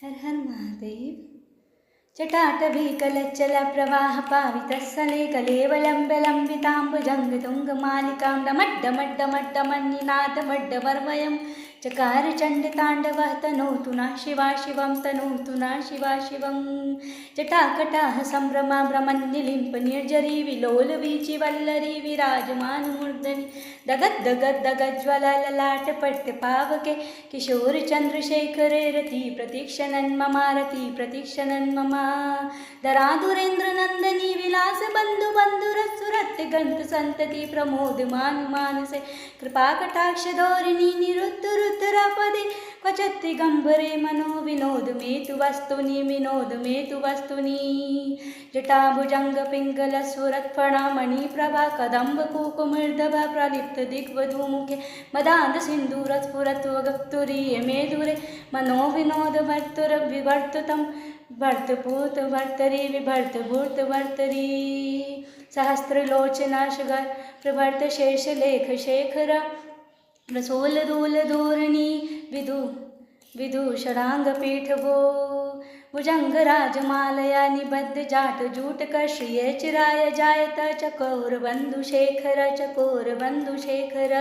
हर हर महादेव। जटाटवीकलच्चल प्रवाह पावितस्सले कलेवलम्बलम्बिताम्बुजङ्गतुङ्गमालिकां डमड्डमड्डमड्डमन्निनादमड्डवर्वयं चकार चण्डताण्डवः तनोतु नः शिवा शिवं तनोतु नः शिवा शिवं। जटाकटाः सम्भ्रमा भ्रमन्निलिम्प निर्जरी विलोलवीचिवल्लरी विराजमानमूर्धनि दगद्दगद्दगज्ज्वलललाटपट्टपावके किशोरचन्द्रशेखरे रति प्रतीक्षणन्ममारति प्रतीक्षणन्मम दराधुरेन्द्रनन्दनी विलासबन्धुबन्धुरसुरत्यगन्तसन्तति प्रमोदमानमानसे कृपाकटाक्षधोरिणी निरुद्धरुद्धरापदे क्वचित्तिगम्बरे मनो विनोदमेतु वस्तुनि विनोदमेतु वस्तुनि। जटाभुजङ्गपिङ्गलस्फुरत्फणामणिप्रभा कदम्बकुकुमिर्दभा प्रलिप्तदिग्वधूमुखे मदान्तसिन्दूरस्फुरत्वगप्तुरीय मेदुरे मनोविनोदभर्तुरविवर्तुतं भर्तभूतभर्तरी विभर्तभूतभर्तरी। सहस्रलोचनाशगर प्रभर्तशेषलेखशेखर रसोलदूलधोरणी विदूषणाङ्गपीठभो भुजङ्गराजमालया निबद्धजाटजूटकश्रिये चिराय जायत चकोरबन्धुशेखर चकोरबन्धुशेखर।